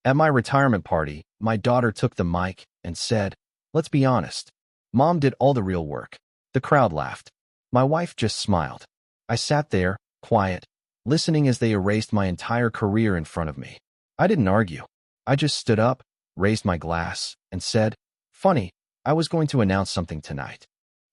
At my retirement party, my daughter took the mic and said, "Let's be honest. Mom did all the real work." The crowd laughed. My wife just smiled. I sat there, quiet, listening as they erased my entire career in front of me. I didn't argue. I just stood up, raised my glass, and said, "Funny, I was going to announce something tonight."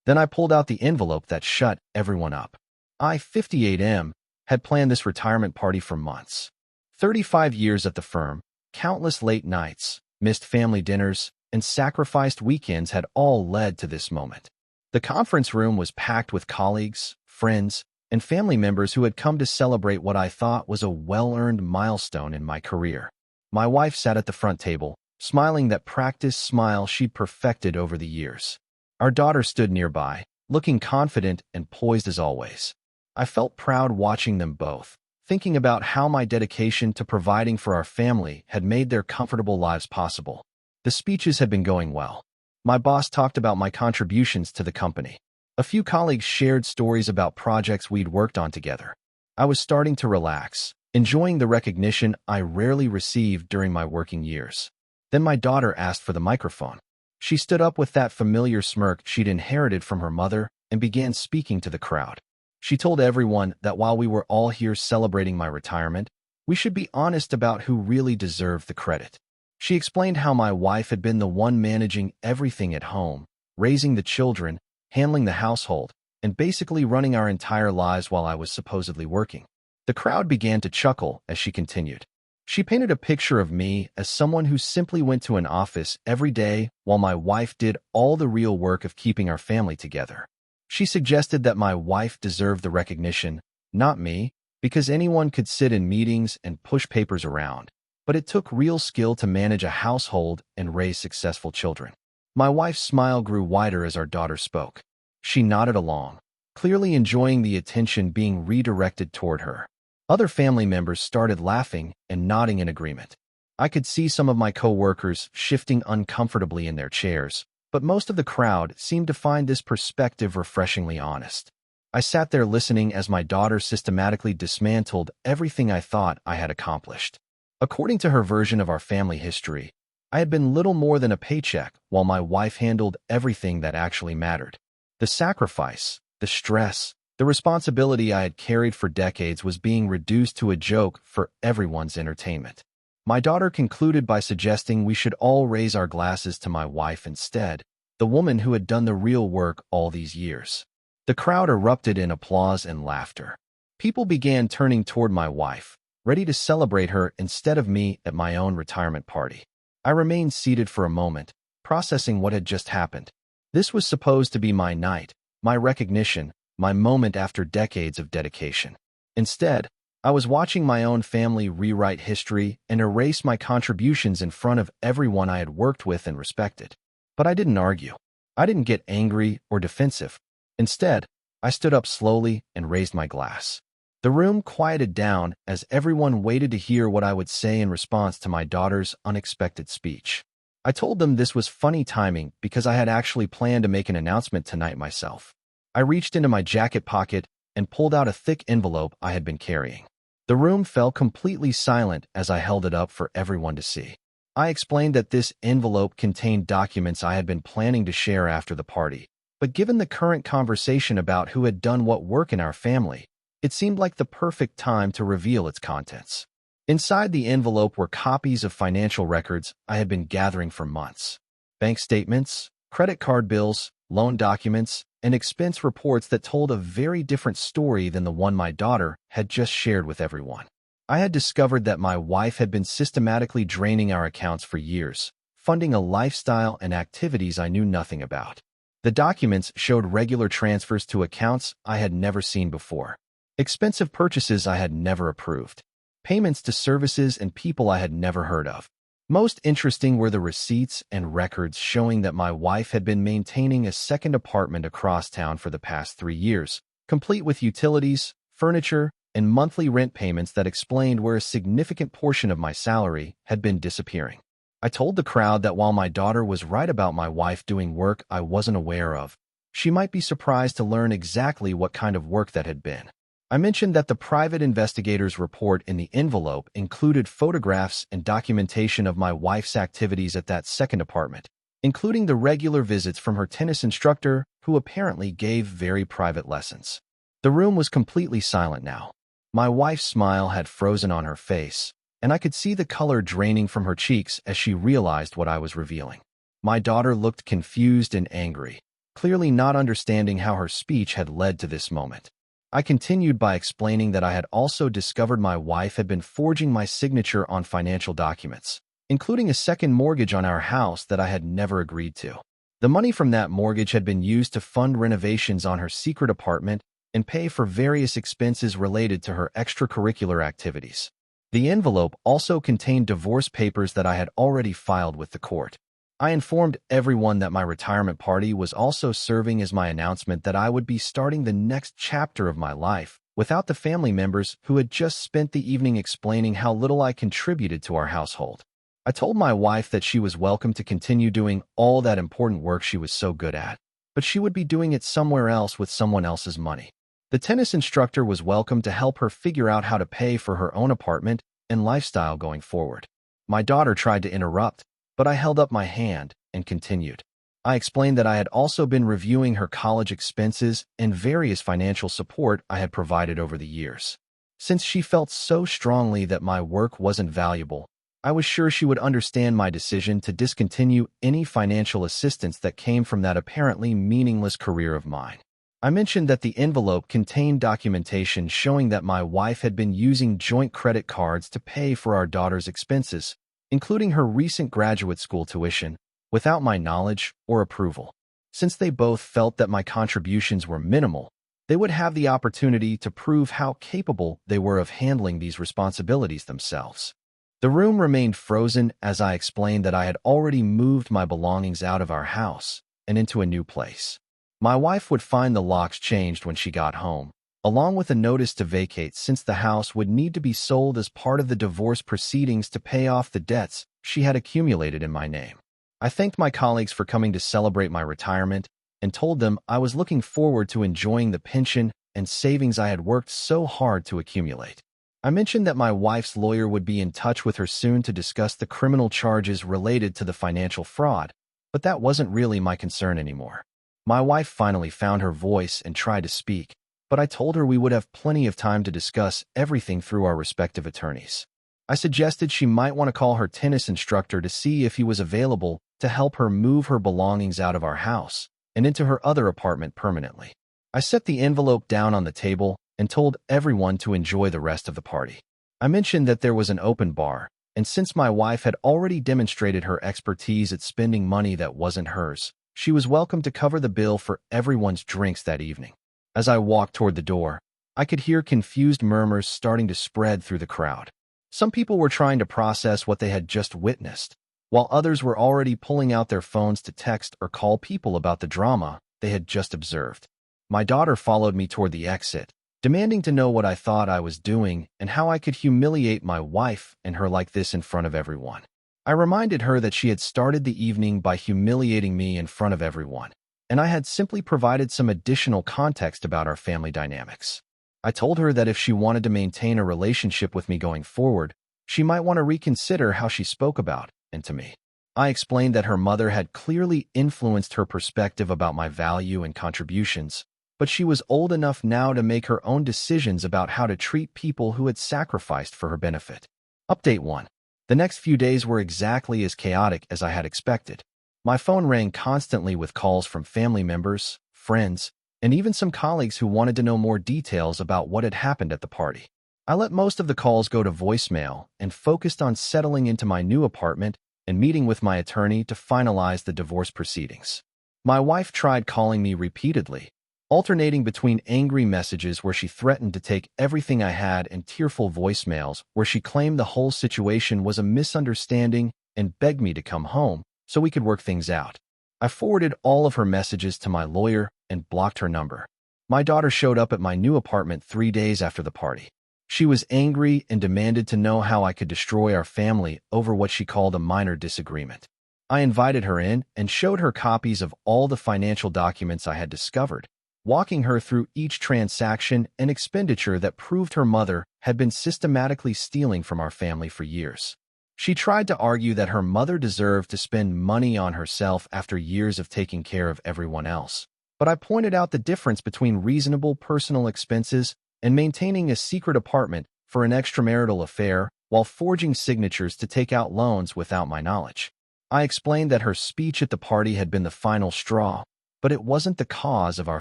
Then I pulled out the envelope that shut everyone up. I, 58M, had planned this retirement party for months. 35 years at the firm, countless late nights, missed family dinners, and sacrificed weekends had all led to this moment. The conference room was packed with colleagues, friends, and family members who had come to celebrate what I thought was a well-earned milestone in my career. My wife sat at the front table, smiling that practiced smile she'd perfected over the years. Our daughter stood nearby, looking confident and poised as always. I felt proud watching them both, thinking about how my dedication to providing for our family had made their comfortable lives possible. The speeches had been going well. My boss talked about my contributions to the company. A few colleagues shared stories about projects we'd worked on together. I was starting to relax, enjoying the recognition I rarely received during my working years. Then my daughter asked for the microphone. She stood up with that familiar smirk she'd inherited from her mother and began speaking to the crowd. She told everyone that while we were all here celebrating my retirement, we should be honest about who really deserved the credit. She explained how my wife had been the one managing everything at home, raising the children, handling the household, and basically running our entire lives while I was supposedly working. The crowd began to chuckle as she continued. She painted a picture of me as someone who simply went to an office every day while my wife did all the real work of keeping our family together. She suggested that my wife deserved the recognition, not me, because anyone could sit in meetings and push papers around, but it took real skill to manage a household and raise successful children. My wife's smile grew wider as our daughter spoke. She nodded along, clearly enjoying the attention being redirected toward her. Other family members started laughing and nodding in agreement. I could see some of my coworkers shifting uncomfortably in their chairs, but most of the crowd seemed to find this perspective refreshingly honest. I sat there listening as my daughter systematically dismantled everything I thought I had accomplished. According to her version of our family history, I had been little more than a paycheck while my wife handled everything that actually mattered. The sacrifice, the stress, the responsibility I had carried for decades was being reduced to a joke for everyone's entertainment. My daughter concluded by suggesting we should all raise our glasses to my wife instead, the woman who had done the real work all these years. The crowd erupted in applause and laughter. People began turning toward my wife, ready to celebrate her instead of me at my own retirement party. I remained seated for a moment, processing what had just happened. This was supposed to be my night, my recognition, my moment after decades of dedication. Instead, I was watching my own family rewrite history and erase my contributions in front of everyone I had worked with and respected. But I didn't argue. I didn't get angry or defensive. Instead, I stood up slowly and raised my glass. The room quieted down as everyone waited to hear what I would say in response to my daughter's unexpected speech. I told them this was funny timing because I had actually planned to make an announcement tonight myself. I reached into my jacket pocket and pulled out a thick envelope I had been carrying. The room fell completely silent as I held it up for everyone to see. I explained that this envelope contained documents I had been planning to share after the party, but given the current conversation about who had done what work in our family, it seemed like the perfect time to reveal its contents. Inside the envelope were copies of financial records I had been gathering for months. Bank statements, credit card bills, loan documents, and expense reports that told a very different story than the one my daughter had just shared with everyone. I had discovered that my wife had been systematically draining our accounts for years, funding a lifestyle and activities I knew nothing about. The documents showed regular transfers to accounts I had never seen before, expensive purchases I had never approved, payments to services and people I had never heard of. Most interesting were the receipts and records showing that my wife had been maintaining a second apartment across town for the past 3 years, complete with utilities, furniture, and monthly rent payments that explained where a significant portion of my salary had been disappearing. I told the crowd that while my daughter was right about my wife doing work I wasn't aware of, she might be surprised to learn exactly what kind of work that had been. I mentioned that the private investigator's report in the envelope included photographs and documentation of my wife's activities at that second apartment, including the regular visits from her tennis instructor, who apparently gave very private lessons. The room was completely silent now. My wife's smile had frozen on her face, and I could see the color draining from her cheeks as she realized what I was revealing. My daughter looked confused and angry, clearly not understanding how her speech had led to this moment. I continued by explaining that I had also discovered my wife had been forging my signature on financial documents, including a second mortgage on our house that I had never agreed to. The money from that mortgage had been used to fund renovations on her secret apartment and pay for various expenses related to her extracurricular activities. The envelope also contained divorce papers that I had already filed with the court. I informed everyone that my retirement party was also serving as my announcement that I would be starting the next chapter of my life without the family members who had just spent the evening explaining how little I contributed to our household. I told my wife that she was welcome to continue doing all that important work she was so good at, but she would be doing it somewhere else with someone else's money. The tennis instructor was welcome to help her figure out how to pay for her own apartment and lifestyle going forward. My daughter tried to interrupt, but I held up my hand and continued. I explained that I had also been reviewing her college expenses and various financial support I had provided over the years. Since she felt so strongly that my work wasn't valuable, I was sure she would understand my decision to discontinue any financial assistance that came from that apparently meaningless career of mine. I mentioned that the envelope contained documentation showing that my wife had been using joint credit cards to pay for our daughter's expenses, including her recent graduate school tuition, without my knowledge or approval. Since they both felt that my contributions were minimal, they would have the opportunity to prove how capable they were of handling these responsibilities themselves. The room remained frozen as I explained that I had already moved my belongings out of our house and into a new place. My wife would find the locks changed when she got home, along with a notice to vacate since the house would need to be sold as part of the divorce proceedings to pay off the debts she had accumulated in my name. I thanked my colleagues for coming to celebrate my retirement and told them I was looking forward to enjoying the pension and savings I had worked so hard to accumulate. I mentioned that my wife's lawyer would be in touch with her soon to discuss the criminal charges related to the financial fraud, but that wasn't really my concern anymore. My wife finally found her voice and tried to speak, but I told her we would have plenty of time to discuss everything through our respective attorneys. I suggested she might want to call her tennis instructor to see if he was available to help her move her belongings out of our house and into her other apartment permanently. I set the envelope down on the table and told everyone to enjoy the rest of the party. I mentioned that there was an open bar, and since my wife had already demonstrated her expertise at spending money that wasn't hers, she was welcome to cover the bill for everyone's drinks that evening. As I walked toward the door, I could hear confused murmurs starting to spread through the crowd. Some people were trying to process what they had just witnessed, while others were already pulling out their phones to text or call people about the drama they had just observed. My daughter followed me toward the exit, demanding to know what I thought I was doing and how I could humiliate my wife and her like this in front of everyone. I reminded her that she had started the evening by humiliating me in front of everyone, and I had simply provided some additional context about our family dynamics. I told her that if she wanted to maintain a relationship with me going forward, she might want to reconsider how she spoke about and to me. I explained that her mother had clearly influenced her perspective about my value and contributions, but she was old enough now to make her own decisions about how to treat people who had sacrificed for her benefit. Update 1. The next few days were exactly as chaotic as I had expected. My phone rang constantly with calls from family members, friends, and even some colleagues who wanted to know more details about what had happened at the party. I let most of the calls go to voicemail and focused on settling into my new apartment and meeting with my attorney to finalize the divorce proceedings. My wife tried calling me repeatedly, alternating between angry messages where she threatened to take everything I had and tearful voicemails where she claimed the whole situation was a misunderstanding and begged me to come home so we could work things out. I forwarded all of her messages to my lawyer and blocked her number. My daughter showed up at my new apartment 3 days after the party. She was angry and demanded to know how I could destroy our family over what she called a minor disagreement. I invited her in and showed her copies of all the financial documents I had discovered, walking her through each transaction and expenditure that proved her mother had been systematically stealing from our family for years. She tried to argue that her mother deserved to spend money on herself after years of taking care of everyone else. But I pointed out the difference between reasonable personal expenses and maintaining a secret apartment for an extramarital affair while forging signatures to take out loans without my knowledge. I explained that her speech at the party had been the final straw, but it wasn't the cause of our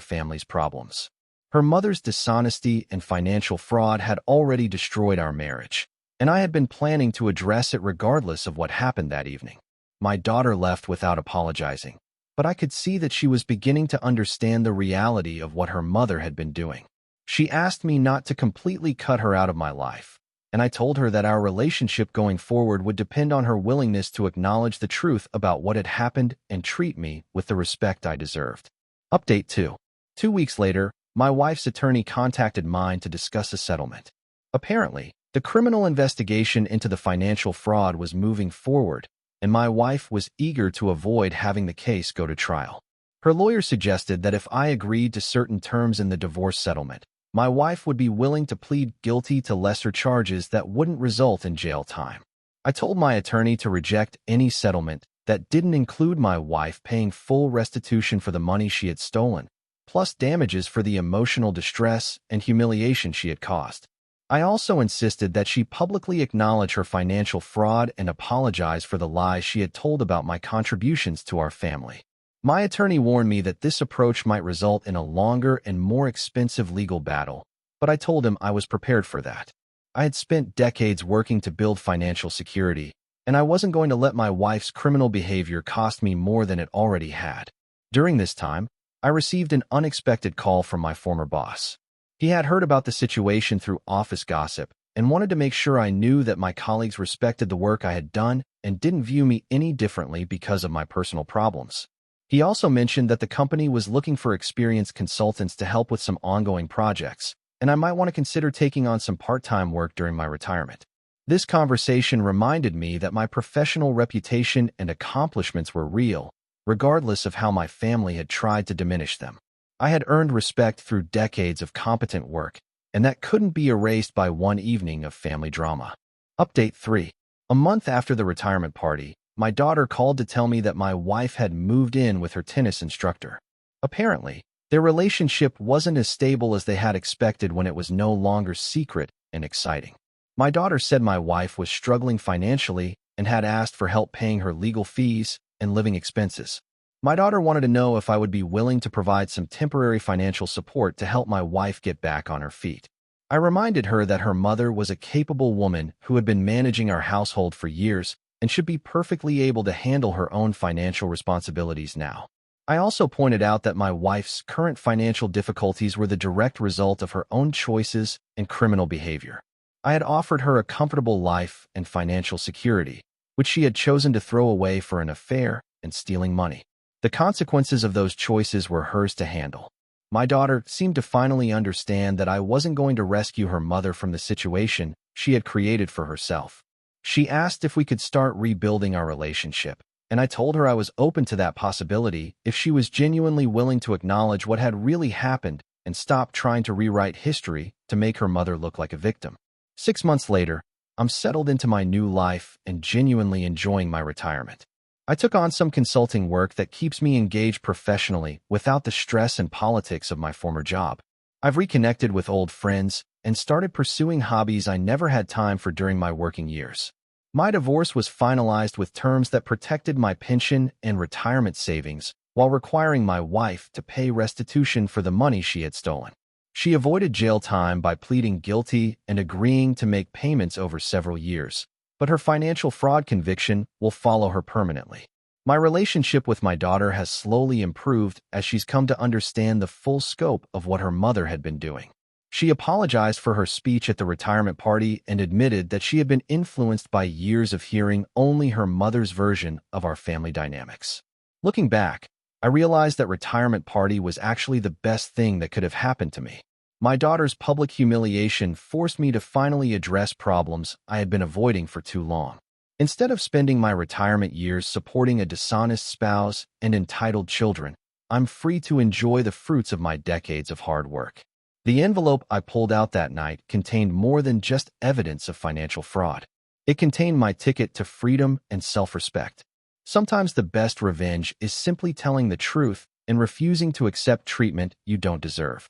family's problems. Her mother's dishonesty and financial fraud had already destroyed our marriage, and I had been planning to address it regardless of what happened that evening. My daughter left without apologizing, but I could see that she was beginning to understand the reality of what her mother had been doing. She asked me not to completely cut her out of my life, and I told her that our relationship going forward would depend on her willingness to acknowledge the truth about what had happened and treat me with the respect I deserved. Update 2. 2 weeks later, my wife's attorney contacted mine to discuss a settlement. Apparently, the criminal investigation into the financial fraud was moving forward, and my wife was eager to avoid having the case go to trial. Her lawyer suggested that if I agreed to certain terms in the divorce settlement, my wife would be willing to plead guilty to lesser charges that wouldn't result in jail time. I told my attorney to reject any settlement that didn't include my wife paying full restitution for the money she had stolen, plus damages for the emotional distress and humiliation she had caused. I also insisted that she publicly acknowledge her financial fraud and apologize for the lies she had told about my contributions to our family. My attorney warned me that this approach might result in a longer and more expensive legal battle, but I told him I was prepared for that. I had spent decades working to build financial security, and I wasn't going to let my wife's criminal behavior cost me more than it already had. During this time, I received an unexpected call from my former boss. He had heard about the situation through office gossip and wanted to make sure I knew that my colleagues respected the work I had done and didn't view me any differently because of my personal problems. He also mentioned that the company was looking for experienced consultants to help with some ongoing projects, and I might want to consider taking on some part-time work during my retirement. This conversation reminded me that my professional reputation and accomplishments were real, regardless of how my family had tried to diminish them. I had earned respect through decades of competent work, and that couldn't be erased by one evening of family drama. Update 3. A month after the retirement party, my daughter called to tell me that my wife had moved in with her tennis instructor. Apparently, their relationship wasn't as stable as they had expected when it was no longer secret and exciting. My daughter said my wife was struggling financially and had asked for help paying her legal fees and living expenses. My daughter wanted to know if I would be willing to provide some temporary financial support to help my wife get back on her feet. I reminded her that her mother was a capable woman who had been managing our household for years and should be perfectly able to handle her own financial responsibilities now. I also pointed out that my wife's current financial difficulties were the direct result of her own choices and criminal behavior. I had offered her a comfortable life and financial security, which she had chosen to throw away for an affair and stealing money. The consequences of those choices were hers to handle. My daughter seemed to finally understand that I wasn't going to rescue her mother from the situation she had created for herself. She asked if we could start rebuilding our relationship, and I told her I was open to that possibility if she was genuinely willing to acknowledge what had really happened and stop trying to rewrite history to make her mother look like a victim. 6 months later, I'm settled into my new life and genuinely enjoying my retirement. I took on some consulting work that keeps me engaged professionally without the stress and politics of my former job. I've reconnected with old friends and started pursuing hobbies I never had time for during my working years. My divorce was finalized with terms that protected my pension and retirement savings while requiring my wife to pay restitution for the money she had stolen. She avoided jail time by pleading guilty and agreeing to make payments over several years, but her financial fraud conviction will follow her permanently. My relationship with my daughter has slowly improved as she's come to understand the full scope of what her mother had been doing. She apologized for her speech at the retirement party and admitted that she had been influenced by years of hearing only her mother's version of our family dynamics. Looking back, I realized that retirement party was actually the best thing that could have happened to me. My daughter's public humiliation forced me to finally address problems I had been avoiding for too long. Instead of spending my retirement years supporting a dishonest spouse and entitled children, I'm free to enjoy the fruits of my decades of hard work. The envelope I pulled out that night contained more than just evidence of financial fraud. It contained my ticket to freedom and self-respect. Sometimes the best revenge is simply telling the truth and refusing to accept treatment you don't deserve.